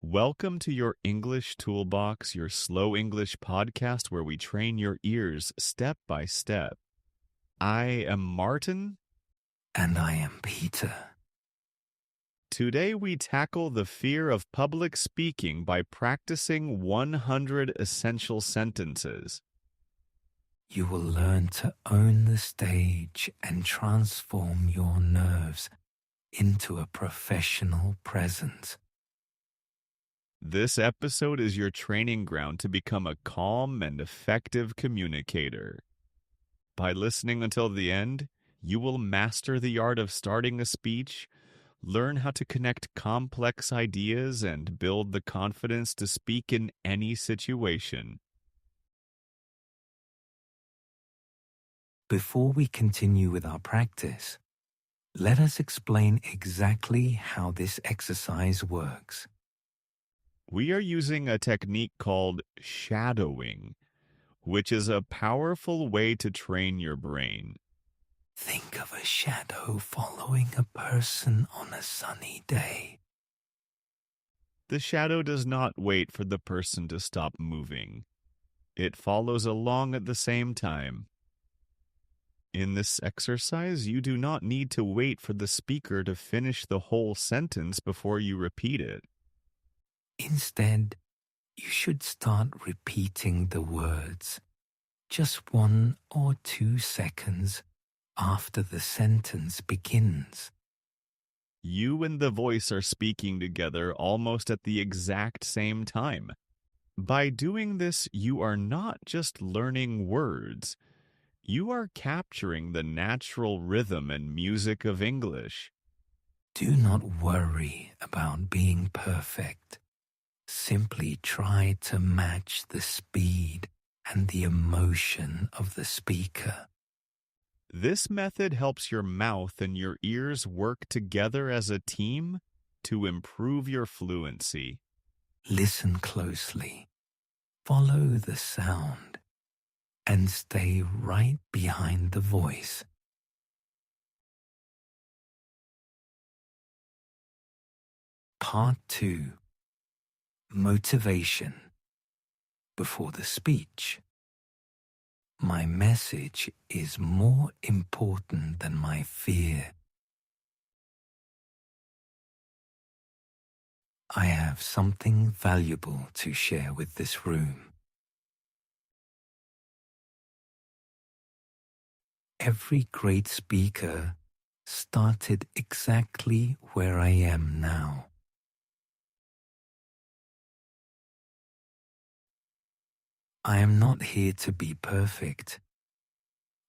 Welcome to your English Toolbox, your slow English podcast where we train your ears step by step. I am Martin. And I am Peter. Today we tackle the fear of public speaking by practicing 100 essential sentences. You will learn to own the stage and transform your nerves into a professional presence. This episode is your training ground to become a calm and effective communicator. By listening until the end, you will master the art of starting a speech, learn how to connect complex ideas, and build the confidence to speak in any situation. Before we continue with our practice, let us explain exactly how this exercise works. We are using a technique called shadowing, which is a powerful way to train your brain. Think of a shadow following a person on a sunny day. The shadow does not wait for the person to stop moving. It follows along at the same time. In this exercise, you do not need to wait for the speaker to finish the whole sentence before you repeat it. Instead, you should start repeating the words just 1 or 2 seconds after the sentence begins. You and the voice are speaking together almost at the exact same time. By doing this, you are not just learning words. You are capturing the natural rhythm and music of English. Do not worry about being perfect. Simply try to match the speed and the emotion of the speaker. This method helps your mouth and your ears work together as a team to improve your fluency. Listen closely, follow the sound, and stay right behind the voice. Part 2. Motivation. Before the speech. My message is more important than my fear. I have something valuable to share with this room. Every great speaker started exactly where I am now. I am not here to be perfect.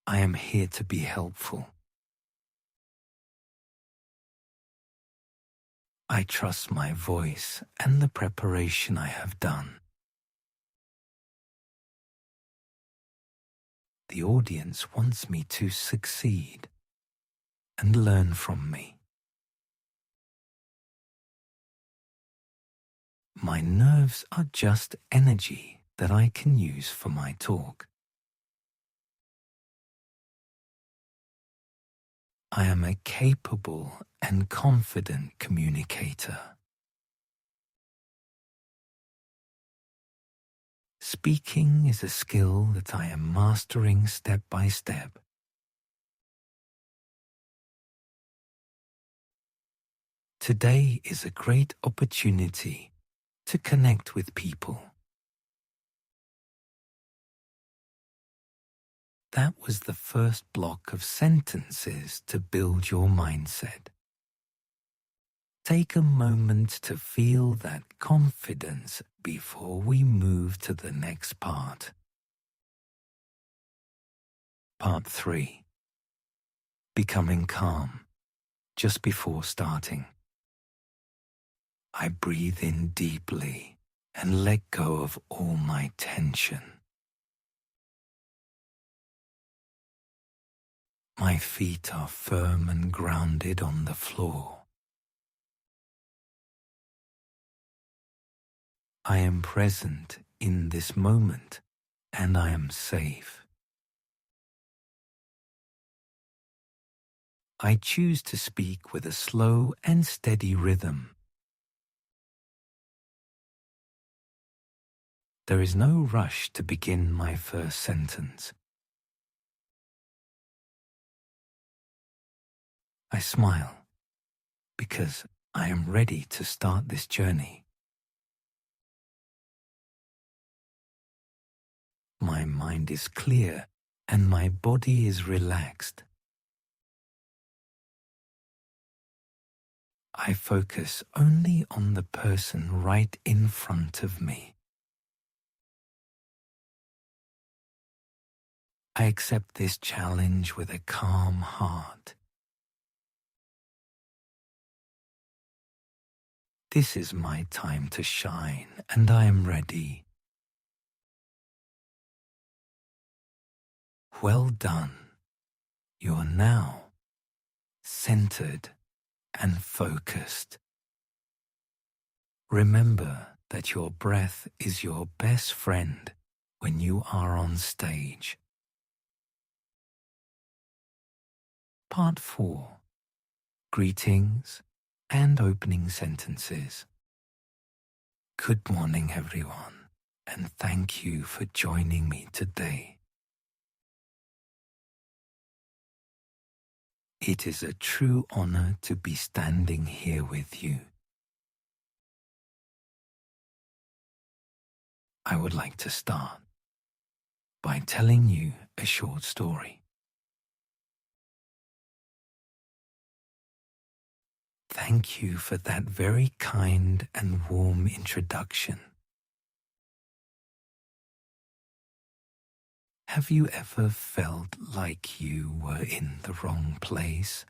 I am here to be helpful. I trust my voice and the preparation I have done. The audience wants me to succeed and learn from me. My nerves are just energy that I can use for my talk. I am a capable and confident communicator. Speaking is a skill that I am mastering step by step. Today is a great opportunity to connect with people. That was the first block of sentences to build your mindset. Take a moment to feel that confidence before we move to the next part. Part 3. Becoming calm just before starting. I breathe in deeply and let go of all my tension. My feet are firm and grounded on the floor. I am present in this moment, and I am safe. I choose to speak with a slow and steady rhythm. There is no rush to begin my first sentence. I smile because I am ready to start this journey. My mind is clear and my body is relaxed. I focus only on the person right in front of me. I accept this challenge with a calm heart. This is my time to shine, and I am ready. Well done. You are now centered and focused. Remember that your breath is your best friend when you are on stage. Part 4. Greetings and opening sentences. Good morning, everyone, and thank you for joining me today. It is a true honor to be standing here with you. I would like to start by telling you a short story. Thank you for that very kind and warm introduction. Have you ever felt like you were in the wrong place?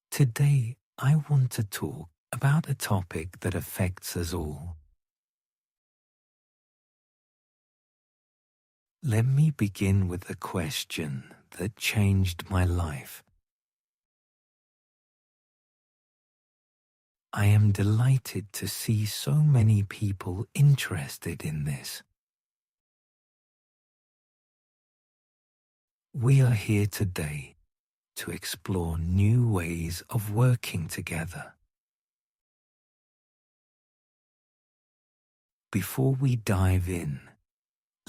Today, I want to talk about a topic that affects us all. Let me begin with a question that changed my life. I am delighted to see so many people interested in this. We are here today to explore new ways of working together. Before we dive in,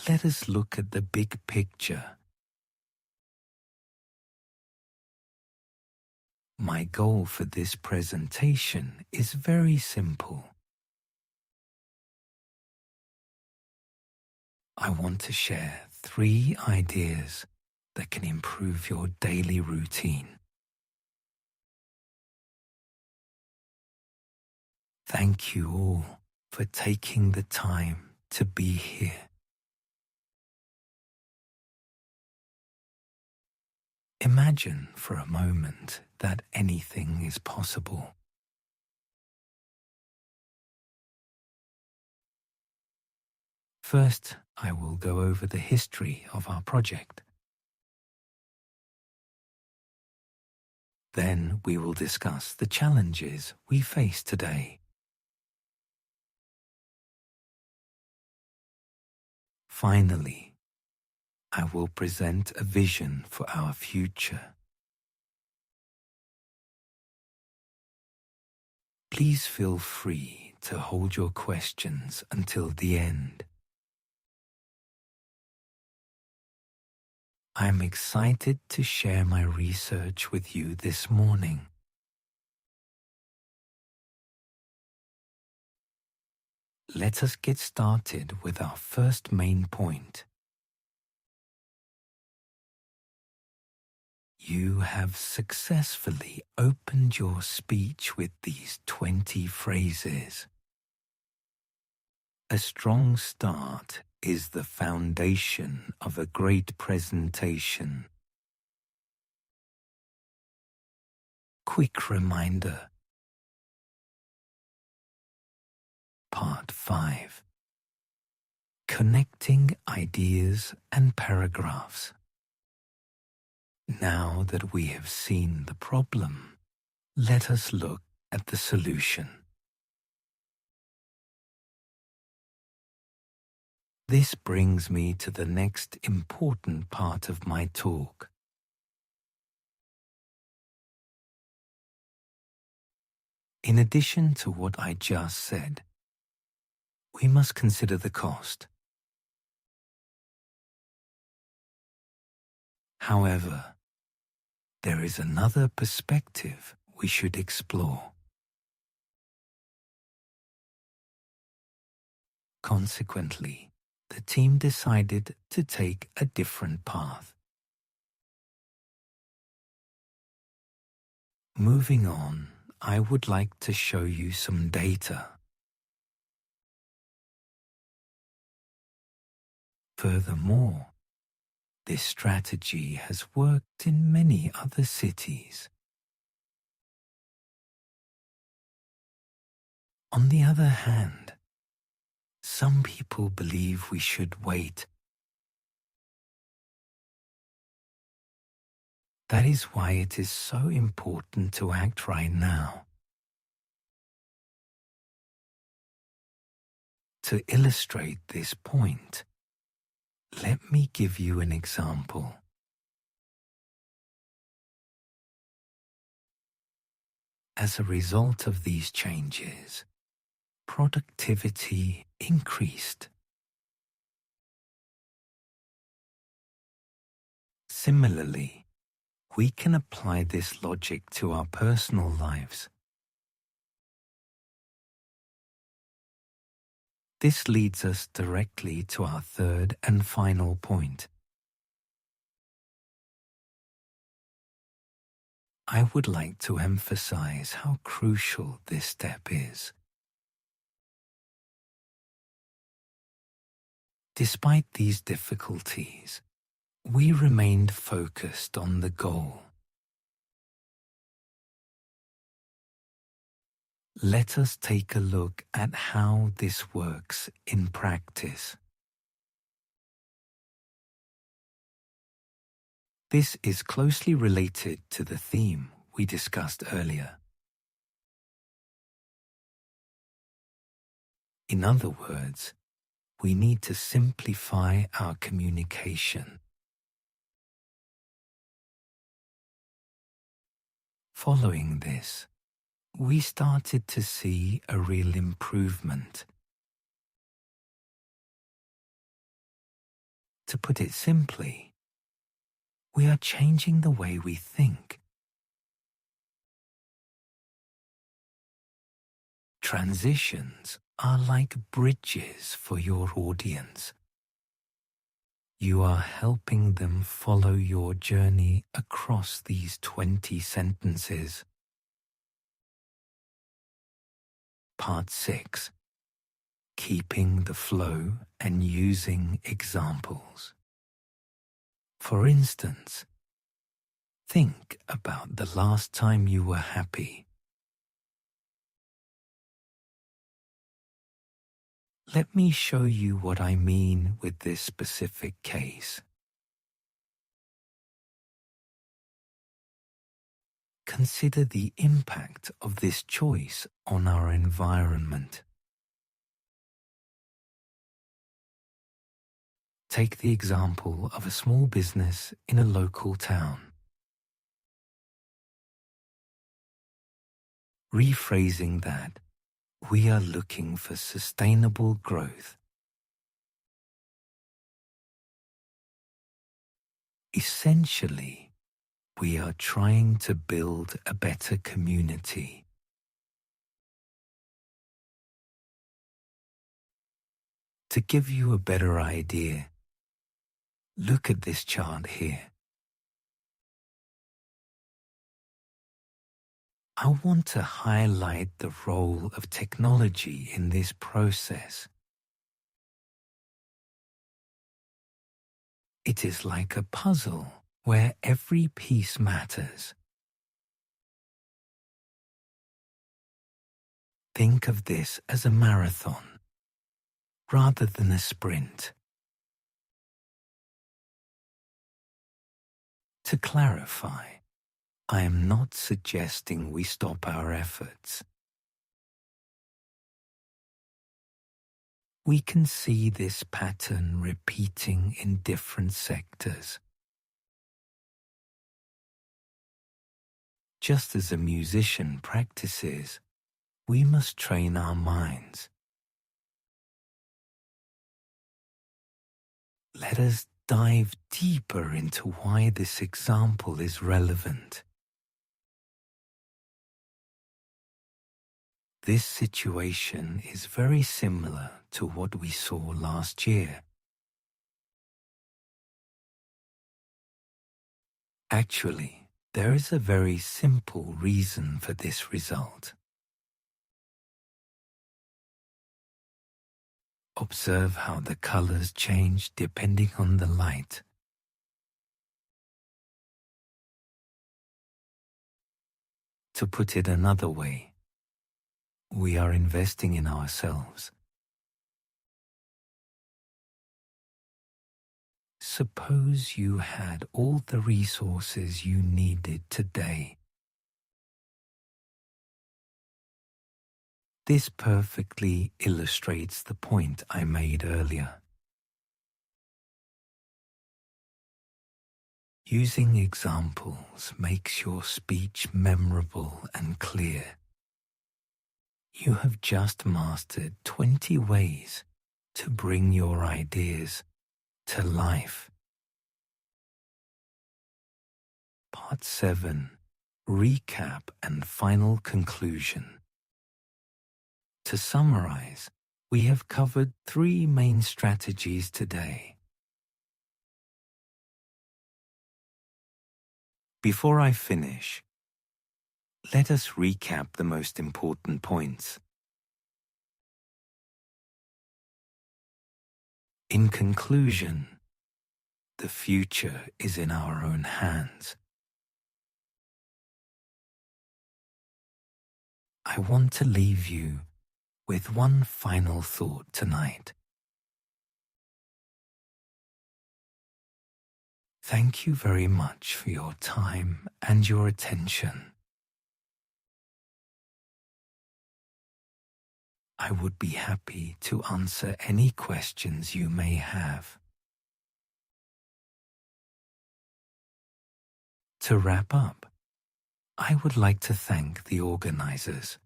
let us look at the big picture. My goal for this presentation is very simple. I want to share 3 ideas that can improve your daily routine. Thank you all for taking the time to be here. Imagine for a moment that anything is possible. First, I will go over the history of our project. Then we will discuss the challenges we face today. Finally, I will present a vision for our future. Please feel free to hold your questions until the end. I am excited to share my research with you this morning. Let us get started with our first main point. You have successfully opened your speech with these 20 phrases. A strong start is the foundation of a great presentation. Quick reminder. Part 5. Connecting ideas and paragraphs. Now that we have seen the problem, let us look at the solution. This brings me to the next important part of my talk. In addition to what I just said, we must consider the cost. However, there is another perspective we should explore. Consequently, the team decided to take a different path. Moving on, I would like to show you some data. Furthermore, this strategy has worked in many other cities. On the other hand, some people believe we should wait. That is why it is so important to act right now. To illustrate this point, let me give you an example. As a result of these changes, productivity increased. Similarly, we can apply this logic to our personal lives. This leads us directly to our third and final point. I would like to emphasize how crucial this step is. Despite these difficulties, we remained focused on the goal. Let us take a look at how this works in practice. This is closely related to the theme we discussed earlier. In other words, we need to simplify our communication. Following this, we started to see a real improvement. To put it simply, we are changing the way we think. Transitions are like bridges for your audience. You are helping them follow your journey across these 20 sentences. Part 6. Keeping the flow and using examples. For instance, think about the last time you were happy. Let me show you what I mean with this specific case. Consider the impact of this choice on our environment. Take the example of a small business in a local town. Rephrasing that, we are looking for sustainable growth. Essentially, we are trying to build a better community. To give you a better idea, look at this chart here. I want to highlight the role of technology in this process. It is like a puzzle where every piece matters. Think of this as a marathon rather than a sprint. To clarify, I am not suggesting we stop our efforts. We can see this pattern repeating in different sectors. Just as a musician practices we must train our minds. Let us dive deeper into why this example is relevant. This situation is very similar to what we saw last year. Actually, there is a very simple reason for this result. Observe how the colors change depending on the light. To put it another way, we are investing in ourselves. Suppose you had all the resources you needed today. This perfectly illustrates the point I made earlier. Using examples makes your speech memorable and clear. You have just mastered 20 ways to bring your ideas to life. Part 7. Recap and final conclusion. To summarize, we have covered 3 main strategies today. Before I finish, let us recap the most important points. In conclusion, the future is in our own hands. I want to leave you with one final thought tonight. Thank you very much for your time and your attention. I would be happy to answer any questions you may have. To wrap up, I would like to thank the organizers.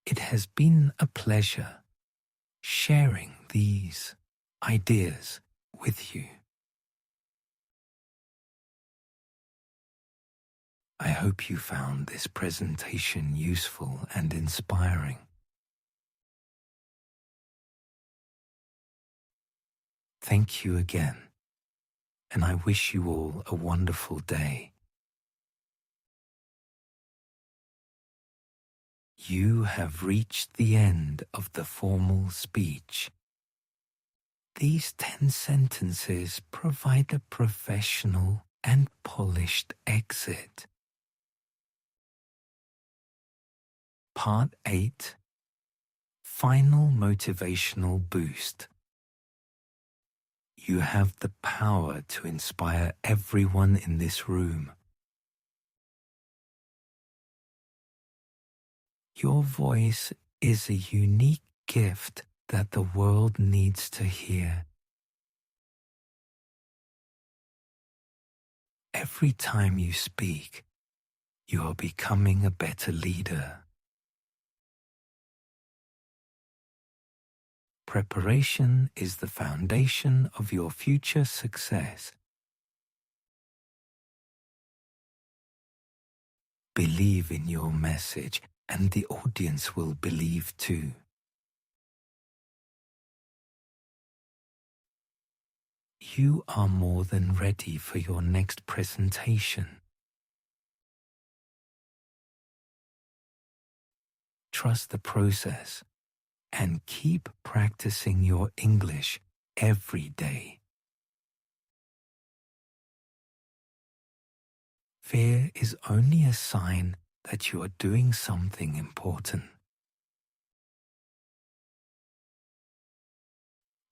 It has been a pleasure sharing these ideas with you. I hope you found this presentation useful and inspiring. Thank you again, and I wish you all a wonderful day. You have reached the end of the formal speech. These 10 sentences provide a professional and polished exit. Part 8. Final motivational boost. You have the power to inspire everyone in this room. Your voice is a unique gift that the world needs to hear. Every time you speak, you are becoming a better leader. Preparation is the foundation of your future success. Believe in your message, and the audience will believe too. You are more than ready for your next presentation. Trust the process and keep practicing your English every day. Fear is only a sign that you are doing something important.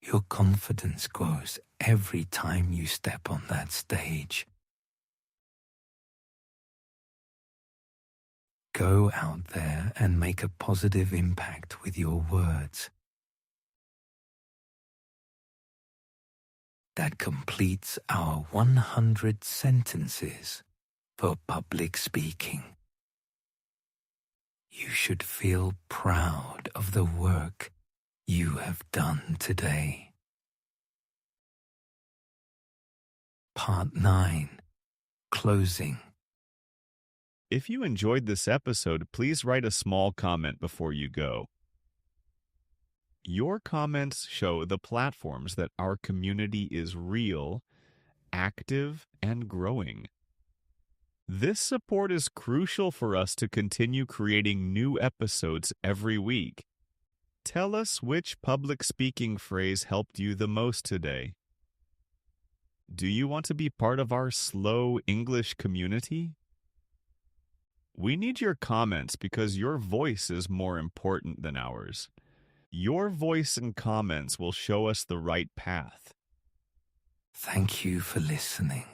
Your confidence grows every time you step on that stage. Go out there and make a positive impact with your words. That completes our 100 sentences for public speaking. You should feel proud of the work you have done today. Part 9. Closing. If you enjoyed this episode, please write a small comment before you go. Your comments show the platforms that our community is real, active, and growing. This support is crucial for us to continue creating new episodes every week. Tell us which public speaking phrase helped you the most today. Do you want to be part of our slow English community? We need your comments because your voice is more important than ours. Your voice and comments will show us the right path. Thank you for listening.